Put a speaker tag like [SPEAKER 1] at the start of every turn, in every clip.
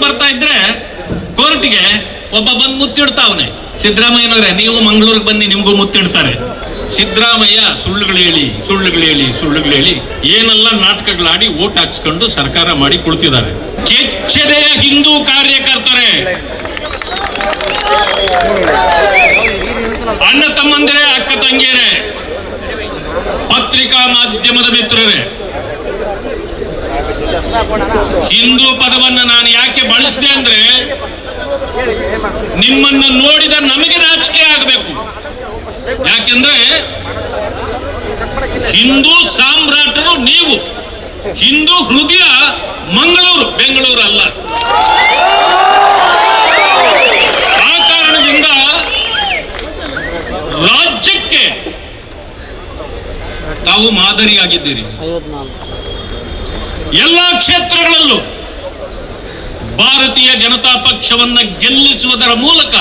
[SPEAKER 1] ಬರ್ತಾ ಇದ್ರೆ ಕೋರ್ಟ್ಗೆ ಒಬ್ಬ ಬಂದು ಮುತ್ತಿಡ್ತಾವನೆ. ಸಿದ್ದರಾಮಯ್ಯನವರೇ, ನೀವು ಮಂಗಳೂರಿಗೆ ಬನ್ನಿ, ನಿಮ್ಗೂ ಮುತ್ತಿಡ್ತಾರೆ. ಸಿದ್ದರಾಮಯ್ಯ ಸುಳ್ಳುಗಳು ಹೇಳಿ ಏನೆಲ್ಲ ನಾಟಕಗಳಾಡಿ ಓಟ್ ಹಾಕ್ಸ್ಕೊಂಡು ಸರ್ಕಾರ ಮಾಡಿ ಕುಳಿತಿದ್ದಾರೆ. ಕೆಚ್ಚೆದೆಯ ಹಿಂದೂ ಕಾರ್ಯಕರ್ತರೇ, ಅಣ್ಣ ತಮ್ಮಂದಿರೇ, ಅಕ್ಕ ತಂಗಿಯರೇ, ಪತ್ರಿಕಾ ಮಾಧ್ಯಮದ ಮಿತ್ರರೇ, ಹಿಂದೂ ಪದವನ್ನು ನಾನು ಯಾಕೆ ಬಳಸಿದೆ ಅಂದ್ರೆ ನಿಮ್ಮನ್ನು ನೋಡಿದ ನಮಗೆ ನಾಚಿಕೆ ಆಗಬೇಕು. ಯಾಕೆಂದ್ರೆ ಹಿಂದೂ ಸಾಮ್ರಾಟರು ನೀವು, ಹಿಂದೂ ಹೃದಯ ಮಂಗಳೂರು, ಬೆಂಗಳೂರು ಅಲ್ಲ. ಆ ಕಾರಣದಿಂದ ರಾಜ್ಯಕ್ಕೆ ತಾವು ಮಾದರಿಯಾಗಿದ್ದೀರಿ. ಎಲ್ಲ ಕ್ಷೇತ್ರಗಳಲ್ಲೂ ಭಾರತೀಯ ಜನತಾ ಪಕ್ಷವನ್ನ ಗೆಲ್ಲಿಸುವುದರ ಮೂಲಕ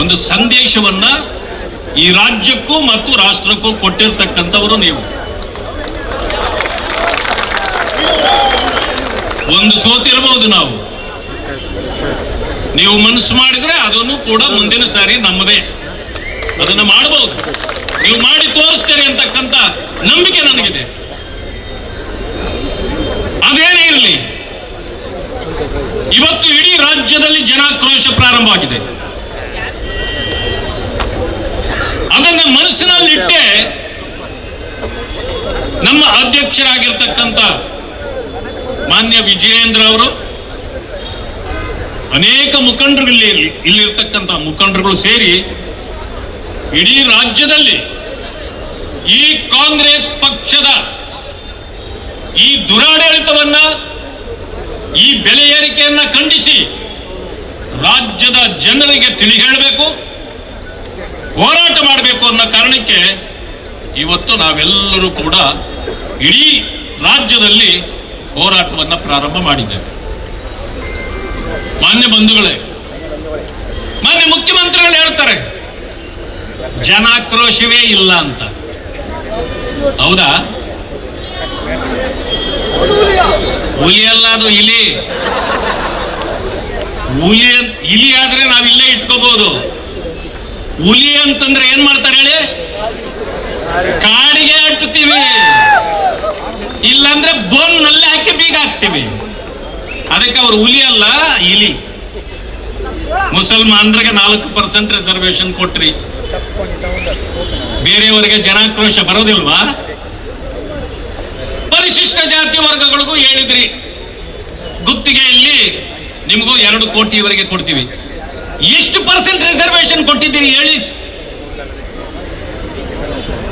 [SPEAKER 1] ಒಂದು ಸಂದೇಶವನ್ನ ಈ ರಾಜ್ಯಕ್ಕೂ ಮತ್ತು ರಾಷ್ಟ್ರಕ್ಕೂ ಕೊಟ್ಟಿರ್ತಕ್ಕಂಥವರು ನೀವು. ಒಂದು ಸೋತಿರಬಹುದು ನಾವು, ನೀವು ಮನಸ್ಸು ಮಾಡಿದ್ರೆ ಅದನ್ನು ಕೂಡ ಮುಂದಿನ ಸಾರಿ ನಮ್ಮದೇ, ಅದನ್ನು ಮಾಡಬಹುದು. ನೀವು ಮಾಡಿ ತೋರಿಸ್ತೀರಿ ಅಂತಕ್ಕಂಥ ನಂಬಿಕೆ ನನಗಿದೆ. ಅದೇನೇ ಇರಲಿ, ಇವತ್ತು ಇಡೀ ರಾಜ್ಯದಲ್ಲಿ ಜನಾಕ್ರೋಶ ಪ್ರಾರಂಭವಾಗಿದೆ. ಅದನ್ನ ಮನಸ್ಸಿನಲ್ಲಿಟ್ಟೆ ನಮ್ಮ ಅಧ್ಯಕ್ಷರಾಗಿರ್ತಕ್ಕಂಥ ಮಾನ್ಯ ವಿಜಯೇಂದ್ರ ಅವರು, ಅನೇಕ ಮುಖಂಡರು, ಇಲ್ಲಿರ್ತಕ್ಕಂಥ ಮುಖಂಡರುಗಳು ಸೇರಿ ಇಡೀ ರಾಜ್ಯದಲ್ಲಿ ಈ ಕಾಂಗ್ರೆಸ್ ಪಕ್ಷದ ಈ ದುರಾಡಳಿತವನ್ನ, ಈ ಬೆಲೆ ಏರಿಕೆಯನ್ನ ಖಂಡಿಸಿ ರಾಜ್ಯದ ಜನರಿಗೆ ತಿಳಿ ಹೇಳಬೇಕು, ಹೋರಾಟ ಮಾಡಬೇಕು ಅನ್ನೋ ಕಾರಣಕ್ಕೆ ಇವತ್ತು ನಾವೆಲ್ಲರೂ ಕೂಡ ಇಡೀ ರಾಜ್ಯದಲ್ಲಿ ಹೋರಾಟವನ್ನು ಪ್ರಾರಂಭ ಮಾಡಿದ್ದೇವೆ. ಮಾನ್ಯ ಬಂಧುಗಳೇ, ಮಾನ್ಯ ಮುಖ್ಯಮಂತ್ರಿಗಳು ಹೇಳ್ತಾರೆ ಜನಾಕ್ರೋಶವೇ ಇಲ್ಲ ಅಂತ. ಹೌದಾ? ಹುಲಿ ಅಲ್ಲ, ಅದು ಇಲಿ. ಇಲಿ ಆದ್ರೆ ನಾವಿಲ್ಲೇ ಇಟ್ಕೋಬಹುದು. ಹುಲಿ ಅಂತಂದ್ರೆ ಏನ್ ಮಾಡ್ತಾರೆ ಹೇಳಿ? ಕಾಡಿಗೆ ಹಟ್ಟುತ್ತೀವಿ, ಇಲ್ಲಾಂದ್ರೆ ಬೋನ್ನಲ್ಲಿ ಹಾಕಿ ಬೀಗ ಹಾಕ್ತೀವಿ. ಅದಕ್ಕೆ ಅವರು ಹುಲಿ ಅಲ್ಲ, ಇಲಿ. ಮುಸಲ್ಮಾನರಿಗೆ 4% ರಿಸರ್ವೇಶನ್ ಕೊಟ್ರಿ, ಬೇರೆಯವರಿಗೆ ಜನಾಕ್ರೋಶ ಬರೋದಿಲ್ವಾ? ಪರಿಶಿಷ್ಟ ಜಾತಿ ವರ್ಗಗಳಿಗೂ ಹೇಳಿದ್ರಿ, ಗುತ್ತಿಗೆಯಲ್ಲಿ ನಿಮಗೂ 2 ಕೋಟಿವರೆಗೆ ಕೊಡ್ತೀವಿ. ಎಷ್ಟು ಪರ್ಸೆಂಟ್ ರಿಸರ್ವೇಶನ್ ಕೊಟ್ಟಿದ್ದೀರಿ ಹೇಳಿ?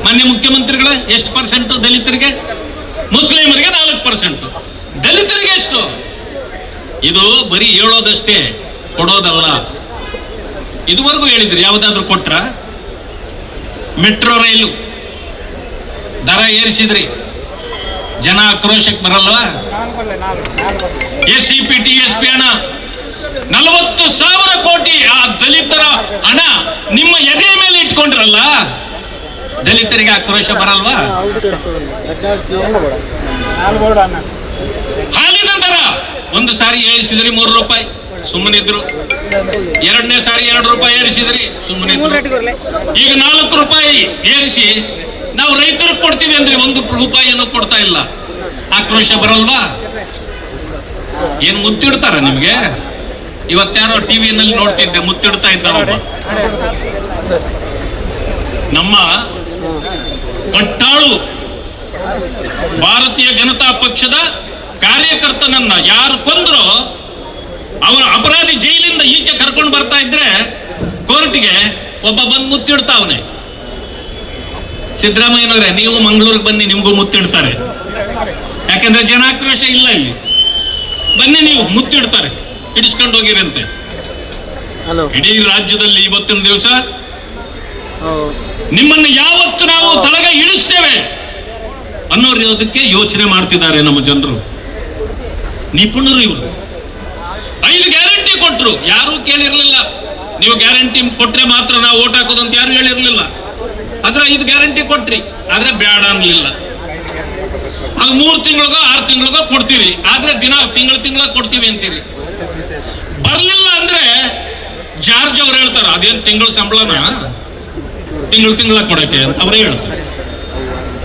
[SPEAKER 1] ಮಾನ್ಯ ಮುಖ್ಯಮಂತ್ರಿಗಳ ಎಷ್ಟು ಪರ್ಸೆಂಟ್ ದಲಿತರಿಗೆ? ಮುಸ್ಲಿಮರಿಗೆ 4%, ದಲಿತರಿಗೆ ಎಷ್ಟು? ಇದು ಬರೀ ಹೇಳೋದಷ್ಟೇ, ಕೊಡೋದಲ್ಲ. ಇದುವರೆಗೂ ಹೇಳಿದ್ರಿ, ಯಾವುದಾದ್ರೂ ಕೊಟ್ರ? ಮೆಟ್ರೋ ರೈಲು ದರ ಏರಿಸಿದ್ರಿ, ಜನ ಆಕ್ರೋಶಕ್ಕೆ ಬರಲ್ವಾ? SCP TSP ಹಣ 40,000 ಕೋಟಿ, ಆ ದಲಿತರ ಹಣ ನಿಮ್ಮ ಎದೆ ಮೇಲೆ ಇಟ್ಕೊಂಡ್ರಲ್ಲ, ದಲಿತರಿಗೆ ಆಕ್ರೋಶ ಬರಲ್ವಾ? ಹಾಲಿನ ದರ ಒಂದು ಸಾರಿ ಏರಿಸಿದ್ರಿ 3 ರೂಪಾಯಿ, ಸುಮ್ಮನಿದ್ರು. 2ನೇ ಸಾರಿ 2 ರೂಪಾಯಿ ಏರಿಸಿದ್ರಿ, ಸುಮ್ಮನಿದ್ರು. ಈಗ 4 ರೂಪಾಯಿ ಏರಿಸಿ ನಾವು ರೈತರಿಗೆ ಕೊಡ್ತೀವಿ ಅಂದ್ರೆ 1 ರೂಪಾಯಿಯನ್ನು ಕೊಡ್ತಾ ಇಲ್ಲ. ಆಕ್ರೋಶ ಬರಲ್ವಾ? ಏನ್ ಮುತ್ತಿಡ್ತಾರ ನಿಮ್ಗೆ? ಇವತ್ತ್ಯಾರೋ ಟಿವಿನಲ್ಲಿ ನೋಡ್ತಿದ್ದೆ, ಮುತ್ತಿಡ್ತಾ ಇದ್ದ ಒಬ್ಬ. ನಮ್ಮ ಕಟ್ಟಾಳು ಭಾರತೀಯ ಜನತಾ ಪಕ್ಷದ ಕಾರ್ಯಕರ್ತನನ್ನ ಯಾರು ಕೊಂದ್ರು ಅವನ ಅಪರಾಧಿ ಜೈಲಿಂದ ಈಚೆ ಕರ್ಕೊಂಡು ಬರ್ತಾ ಇದ್ರೆ ಕೋರ್ಟ್ಗೆ ಒಬ್ಬ ಬಂದು ಮುತ್ತಿಡ್ತಾವನೆ. ಸಿದ್ದರಾಮಯ್ಯನವರೇ, ನೀವು ಮಂಗಳೂರಿಗೆ ಬನ್ನಿ, ನಿಮ್ಗೂ ಮುತ್ತಿಡ್ತಾರೆ. ಯಾಕೆಂದ್ರೆ ಜನಾಕ್ರೋಶ ಇಲ್ಲ ಇಲ್ಲಿ. ಬನ್ನಿ, ನೀವು ಮುತ್ತಿಡ್ತಾರೆ, ಹಿಡಿಸ್ಕೊಂಡು ಹೋಗಿರಂತೆ. ಇಡೀ ರಾಜ್ಯದಲ್ಲಿ ಇವತ್ತಿನ ದಿವಸ ನಿಮ್ಮನ್ನು ಯಾವತ್ತು ನಾವು ತಳಗ ಇಳಿಸ್ತೇವೆ ಅನ್ನೋದಕ್ಕೆ ಯೋಚನೆ ಮಾಡ್ತಿದ್ದಾರೆ ನಮ್ಮ ಜನರು. ನಿಪುಣರು ಇವರು. 5 ಗ್ಯಾರಂಟಿ ಕೊಟ್ರು, ಯಾರು ಕೇಳಿರ್ಲಿಲ್ಲ. ನೀವು ಗ್ಯಾರಂಟಿ ಕೊಟ್ರೆ ಮಾತ್ರ ನಾವು ಓಟ್ ಹಾಕೋದು ಅಂತ ಯಾರು ಹೇಳಿರ್ಲಿಲ್ಲ. ಆದ್ರೆ 5 ಗ್ಯಾರಂಟಿ ಕೊಟ್ರಿ, ಆದ್ರೆ ಬೇಡ ಅನ್ಲಿಲ್ಲ. ಅದು 3 ತಿಂಗಳಿಗೋ 6 ತಿಂಗಳಿಗೋ ಕೊಡ್ತೀರಿ. ಆದ್ರೆ ದಿನ ತಿಂಗಳ ಕೊಡ್ತೀವಿ ಅಂತೀರಿ. ಬರ್ಲಿಲ್ಲ ಅಂದ್ರೆ ಜಾರ್ಜ್ ಅವ್ರು ಹೇಳ್ತಾರ, ಅದೇನ್ ತಿಂಗಳ ಸಂಬಳನ ತಿಂಗಳ ಕೊಡಕ್ಕೆ ಅಂತ ಅವರೇ ಹೇಳ್ತಾರೆ,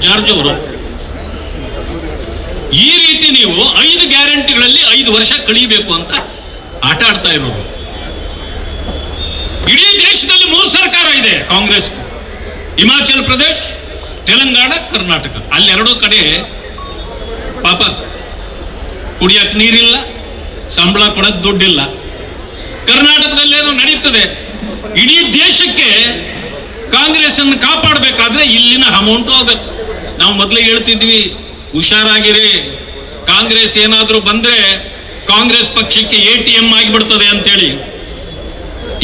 [SPEAKER 1] ಜಾರ್ಜ್ ಅವರು. ಈ ರೀತಿ ನೀವು 5 ಗ್ಯಾರಂಟಿಗಳಲ್ಲಿ 5 ವರ್ಷ ಕಳೀಬೇಕು ಅಂತ ಆಟ ಆಡ್ತಾ ಇರೋದು. ಇಡೀ ದೇಶದಲ್ಲಿ 3 ಸರ್ಕಾರ ಇದೆ ಕಾಂಗ್ರೆಸ್, ಹಿಮಾಚಲ್ ಪ್ರದೇಶ್, ತೆಲಂಗಾಣ, ಕರ್ನಾಟಕ. ಅಲ್ಲಿ 2 ಕಡೆ ಪಾಪ ಕುಡಿಯಕ್ಕೆ ನೀರಿಲ್ಲ, ಸಂಬಳ ಕೊಡಕ್ ದುಡ್ಡಿಲ್ಲ. ಕರ್ನಾಟಕದಲ್ಲೇನೋ ನಡೀತದೆ. ಇಡೀ ದೇಶಕ್ಕೆ ಕಾಂಗ್ರೆಸ್ ಅನ್ನು ಕಾಪಾಡಬೇಕಾದ್ರೆ ಇಲ್ಲಿನ ಅಮೌಂಟ್ ಹೋಗ್ಬೇಕು. ನಾವು ಮೊದಲೇ ಹೇಳ್ತಿದ್ವಿ, ಹುಷಾರಾಗಿರಿ, ಕಾಂಗ್ರೆಸ್ ಏನಾದ್ರೂ ಬಂದ್ರೆ ಕಾಂಗ್ರೆಸ್ ಪಕ್ಷಕ್ಕೆ ATM ಆಗಿಬಿಡ್ತದೆ ಅಂತೇಳಿ.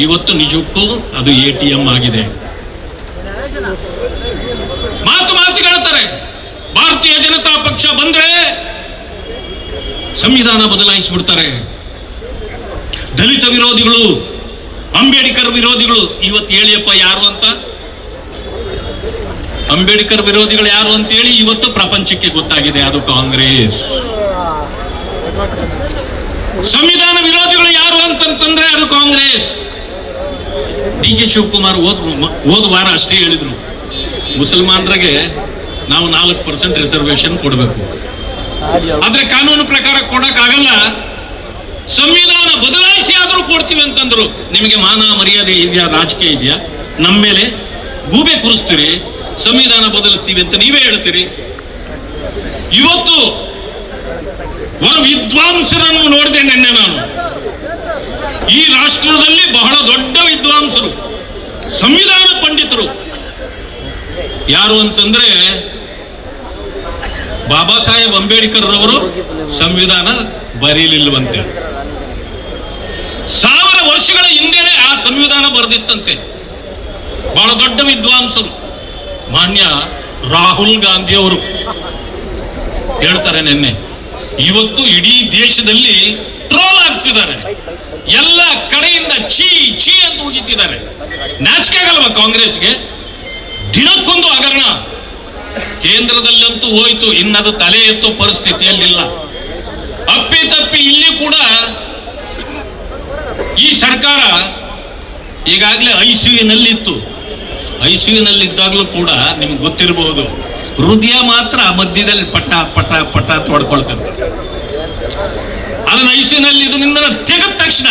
[SPEAKER 1] ಇವತ್ತು ನಿಜಕ್ಕೂ ಅದು ATM ಆಗಿದೆ. ಮಾತು ಹೇಳ್ತಾರೆ, ಭಾರತೀಯ ಜನತಾ ಪಕ್ಷ ಬಂದ್ರೆ ಸಂವಿಧಾನ ಬದಲಾಯಿಸಿಬಿಡ್ತಾರೆ. ದಲಿತ ವಿರೋಧಿಗಳು, ಅಂಬೇಡ್ಕರ್ ವಿರೋಧಿಗಳು, ಇವತ್ತು ಹೇಳಿಯಪ್ಪ ಯಾರು ಅಂತ, ಅಂಬೇಡ್ಕರ್ ವಿರೋಧಿಗಳು ಯಾರು ಅಂತೇಳಿ ಇವತ್ತು ಪ್ರಪಂಚಕ್ಕೆ ಗೊತ್ತಾಗಿದೆ, ಅದು ಕಾಂಗ್ರೆಸ್. ಸಂವಿಧಾನ ವಿರೋಧಿಗಳು ಯಾರು ಅಂತಂತಂದ್ರೆ ಅದು ಕಾಂಗ್ರೆಸ್. DK ಶಿವಕುಮಾರ್ ಹೋದ ವಾರ ಅಷ್ಟೇ ಹೇಳಿದ್ರು, ಮುಸಲ್ಮಾನರಿಗೆ ನಾವು 4% ರಿಸರ್ವೇಶನ್ ಕೊಡಬೇಕು. ಆದ್ರೆ ಕಾನೂನು ಪ್ರಕಾರ ಕೊಡಕ್ಕಾಗಲ್ಲ, ಸಂವಿಧಾನ ಬದಲಾಯಿಸಿ ಆದ್ರೂ ಕೊಡ್ತೀವಿ ಅಂತಂದ್ರು. ನಿಮಗೆ ಮಾನ ಮರ್ಯಾದೆ ಇದೆಯಾ? ರಾಜಕೀಯ ಇದೆಯಾ? ನಮ್ಮ ಮೇಲೆ ಗೂಬೆ ಕೂರಿಸ್ತೀರಿ, ಸಂವಿಧಾನ ಬದಲಿಸ್ತೀವಿ ಅಂತ ನೀವೇ ಹೇಳ್ತೀರಿ. ಇವತ್ತು ಒಬ್ಬ ವಿದ್ವಾಂಸರನ್ನು ನೋಡಿದೆ ನಿನ್ನೆ ನಾನು. ಈ ರಾಷ್ಟ್ರದಲ್ಲಿ ಬಹಳ ದೊಡ್ಡ ವಿದ್ವಾಂಸರು, ಸಂವಿಧಾನ ಪಂಡಿತರು ಯಾರು ಅಂತಂದ್ರೆ ಬಾಬಾ ಸಾಹೇಬ್ ಅಂಬೇಡ್ಕರ್ ರವರು ಸಂವಿಧಾನ ಬರೀಲಿಲ್ವಂತೆ. 1000 ವರ್ಷಗಳ ಹಿಂದೆನೆ ಆ ಸಂವಿಧಾನ ಬರೆದಿತ್ತಂತೆ. ಬಹಳ ದೊಡ್ಡ ವಿದ್ವಾಂಸರು. ಮಾನ್ಯ ರಾಹುಲ್ ಗಾಂಧಿ ಅವರು ಹೇಳ್ತಾರೆ ನಿನ್ನೆ. ಇವತ್ತು ಇಡೀ ದೇಶದಲ್ಲಿ ಟ್ರೋಲ್ ಆಗ್ತಿದ್ದಾರೆ, ಎಲ್ಲ ಕಡೆಯಿಂದ ಚೀ ಅಂತ ಹೋಗಿತ್ತಿದ್ದಾರೆ. ನಾಚಿಕೆ ಆಗಲ್ವಾ ಕಾಂಗ್ರೆಸ್ಗೆ? ದಿನಕ್ಕೊಂದು ಹಗರಣ. ಕೇಂದ್ರದಲ್ಲಂತೂ ಹೋಯ್ತು, ಇನ್ನದು ತಲೆ ಎತ್ತೋ ಪರಿಸ್ಥಿತಿಯಲ್ಲಿಲ್ಲ. ಅಪ್ಪಿತಪ್ಪಿ ಇಲ್ಲಿ ಕೂಡ ಈ ಸರ್ಕಾರ ಈಗಾಗಲೇ ICUನಲ್ಲಿತ್ತು. ICUನಲ್ಲಿದ್ದಾಗಲೂ ಕೂಡ ನಿಮ್ಗೆ ಗೊತ್ತಿರಬಹುದು, ಹೃದಯ ಮಾತ್ರ ಮಧ್ಯದಲ್ಲಿ ಪಟ ಪಟ ಪಟ ತೊಡ್ಕೊಳ್ತಿರ್ತದೆ. ಅದನ್ನ ICUನಲ್ಲಿ ಇದರಿಂದ ತೆಗೆದ ತಕ್ಷಣ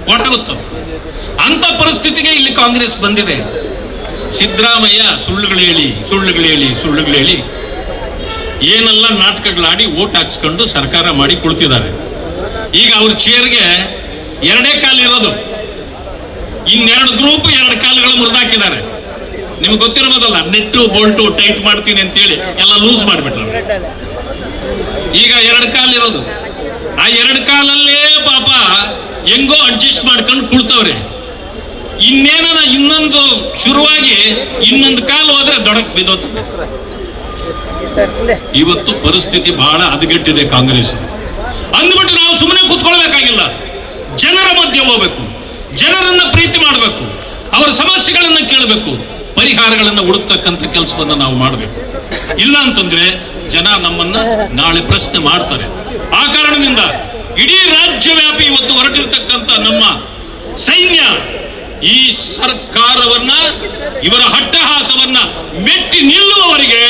[SPEAKER 1] ಗೊತ್ತಾಗುತ್ತದೆ. ಅಂತ ಪರಿಸ್ಥಿತಿಗೆ ಇಲ್ಲಿ ಕಾಂಗ್ರೆಸ್ ಬಂದಿದೆ. ಸಿದ್ದರಾಮಯ್ಯ ಸುಳ್ಳುಗಳು ಹೇಳಿ ಏನೆಲ್ಲ ನಾಟಕಗಳಾಡಿ ಓಟ್ ಹಾಕ್ಸ್ಕೊಂಡು ಸರ್ಕಾರ ಮಾಡಿ ಕುಳಿತಿದ್ದಾರೆ. ಈಗ ಅವ್ರ ಚೇರ್ಗೆ 2 ಕಾಲು ಇರೋದು, ಇನ್ನೆರಡು ಗ್ರೂಪ್ 2 ಕಾಲುಗಳು ಮುರಿದಾಕಿದ್ದಾರೆ. ನಿಮ್ಗೆ ಗೊತ್ತಿರಬಹುದಲ್ಲ, ನೆಟ್ಟು ಬೋಲ್ಟು ಟೈಟ್ ಮಾಡ್ತೀನಿ ಅಂತೇಳಿ ಎಲ್ಲ ಲೂಸ್ ಮಾಡಿಬಿಟ್ರೆ. ಈಗ 2 ಕಾಲು ಇರೋದು, ಆ 2 ಕಾಲಲ್ಲೇ ಪಾಪ ಹೆಂಗೋ ಅಡ್ಜಸ್ಟ್ ಮಾಡ್ಕೊಂಡು ಕುಳ್ತವ್ರೆ. ಇನ್ನೇನ ಇನ್ನೊಂದು ಶುರುವಾಗಿ ಇನ್ನೊಂದು ಕಾಲು ಹೋದ್ರೆ ದೊಡಕ್ ಬಿದ್ದೋತದೆ. ಇವತ್ತು ಪರಿಸ್ಥಿತಿ ಬಹಳ ಹದಗೆಟ್ಟಿದೆ ಕಾಂಗ್ರೆಸ್. ಅಂದ್ಬಿಟ್ಟು ನಾವು ಸುಮ್ಮನೆ ಕೂತ್ಕೊಳ್ಬೇಕಾಗಿಲ್ಲ, ಜನರ ಮಧ್ಯೆ ಹೋಗ್ಬೇಕು, ಜನರನ್ನ ಪ್ರೀತಿ ಮಾಡಬೇಕು, ಅವರ ಸಮಸ್ಯೆಗಳನ್ನ ಕೇಳಬೇಕು, ಪರಿಹಾರಗಳನ್ನ ಹುಡುಕ್ತಕ್ಕಂಥ ಕೆಲಸವನ್ನ ನಾವು ಮಾಡಬೇಕು. ಇಲ್ಲ ಅಂತಂದ್ರೆ ಜನ ನಮ್ಮನ್ನ ನಾಳೆ ಪ್ರಶ್ನೆ ಮಾಡ್ತಾರೆ. ಆ ಕಾರಣದಿಂದ ಇಡೀ ರಾಜ್ಯವ್ಯಾಪಿ ಇವತ್ತು ಹೊರಟಿರ್ತಕ್ಕಂಥ ನಮ್ಮ ಸೈನ್ಯ ಈ ಸರ್ಕಾರವನ್ನ, ಇವರ ಹಟ್ಟಹಾಸವನ್ನ ಮೆಟ್ಟಿ ನಿಲ್ಲುವವರೆಗೆ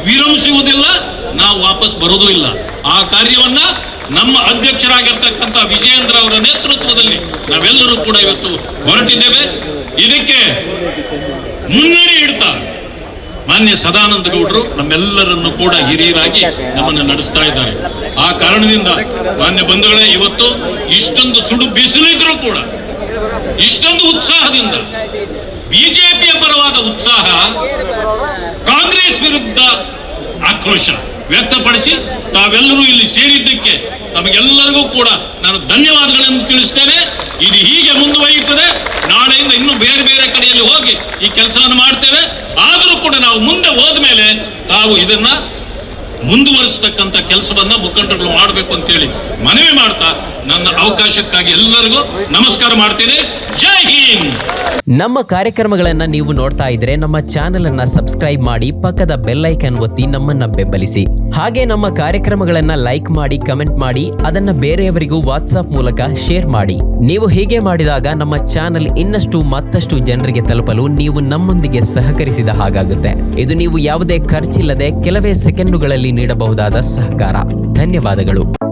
[SPEAKER 1] ವಿರಮಿಸುವುದಿಲ್ಲ, ನಾವು ವಾಪಸ್ ಬರೋದೂ ಇಲ್ಲ. ಆ ಕಾರ್ಯವನ್ನ ನಮ್ಮ ಅಧ್ಯಕ್ಷರಾಗಿರ್ತಕ್ಕಂಥ ವಿಜಯೇಂದ್ರ ಅವರ ನೇತೃತ್ವದಲ್ಲಿ ನಾವೆಲ್ಲರೂ ಕೂಡ ಇವತ್ತು ಹೊರಟಿದ್ದೇವೆ. ಇದಕ್ಕೆ ಮುನ್ನಡೆ ಇಡ್ತಾ ಮಾನ್ಯ ಸದಾನಂದ ಗೌಡರು ನಮ್ಮೆಲ್ಲರನ್ನು ಕೂಡ ಹಿರಿಯರಾಗಿ ನಮ್ಮನ್ನು ನಡೆಸ್ತಾ ಇದ್ದಾರೆ. ಆ ಕಾರಣದಿಂದ ಮಾನ್ಯ ಬಂಧುಗಳೇ, ಇವತ್ತು ಇಷ್ಟೊಂದು ಸುಡು ಬಿಸಿಲಿದ್ರೂ ಕೂಡ ಇಷ್ಟೊಂದು ಉತ್ಸಾಹದಿಂದ ಬಿಜೆಪಿಯ ಪರವಾದ ಉತ್ಸಾಹ, ಕಾಂಗ್ರೆಸ್ ವಿರುದ್ಧ ಆಕ್ರೋಶ ವ್ಯಕ್ತಪಡಿಸಿ ತಾವೆಲ್ಲರೂ ಇಲ್ಲಿ ಸೇರಿದ್ದಕ್ಕೆ ತಮಗೆಲ್ಲರಿಗೂ ಕೂಡ ನಾನು ಧನ್ಯವಾದಗಳನ್ನು ತಿಳಿಸ್ತೇನೆ. ಇದು ಹೀಗೆ ಮುಂದುವರಿಯುತ್ತದೆ. ನಾಳೆಯಿಂದ ಇನ್ನೂ ಬೇರೆ ಬೇರೆ ಕಡೆಯಲ್ಲಿ ಹೋಗಿ ಈ ಕೆಲಸವನ್ನು ಮಾಡ್ತೇವೆ. ಆದರೂ ಕೂಡ ನಾವು ಮುಂದೆ ಹೋದ ಮೇಲೆ ತಾವು ಇದನ್ನ ಮುಂದುವರಿಸತಕ್ಕಂಥ ಕೆಲಸವನ್ನ ಮುಖಂಡರುಗಳು ಮಾಡಬೇಕು ಅಂತೇಳಿ ಮನವಿ ಮಾಡ್ತಾ ನನ್ನ ಅವಕಾಶಕ್ಕಾಗಿ ಎಲ್ಲರಿಗೂ ನಮಸ್ಕಾರ ಮಾಡ್ತೀನಿ. ಜೈ ಹಿಂದ್.
[SPEAKER 2] ನಮ್ಮ ಕಾರ್ಯಕ್ರಮಗಳನ್ನ ನೀವು ನೋಡ್ತಾ ಇದ್ರೆ ನಮ್ಮ ಚಾನೆಲ್ ಅನ್ನ ಸಬ್ಸ್ಕ್ರೈಬ್ ಮಾಡಿ ಪಕ್ಕದ ಬೆಲ್ ಐಕಾನ್ ಒತ್ತಿ ನಮ್ಮನ್ನ ಬೆಂಬಲಿಸಿ. ಹಾಗೆ ನಮ್ಮ ಕಾರ್ಯಕ್ರಮಗಳನ್ನ ಲೈಕ್ ಮಾಡಿ, ಕಮೆಂಟ್ ಮಾಡಿ, ಅದನ್ನ ಬೇರೆಯವರಿಗೂ ವಾಟ್ಸ್ಆಪ್ ಮೂಲಕ ಶೇರ್ ಮಾಡಿ. ನೀವು ಹೀಗೆ ಮಾಡಿದಾಗ ನಮ್ಮ ಚಾನೆಲ್ ಇನ್ನಷ್ಟು ಮತ್ತಷ್ಟು ಜನರಿಗೆ ತಲುಪಲು ನೀವು ನಮ್ಮೊಂದಿಗೆ ಸಹಕರಿಸಿದ ಹಾಗಾಗುತ್ತೆ. ಇದು ನೀವು ಯಾವುದೇ ಖರ್ಚಿಲ್ಲದೆ ಕೆಲವೇ ಸೆಕೆಂಡುಗಳಲ್ಲಿ ನೀಡಬಹುದಾದ ಸಹಕಾರ. ಧನ್ಯವಾದಗಳು.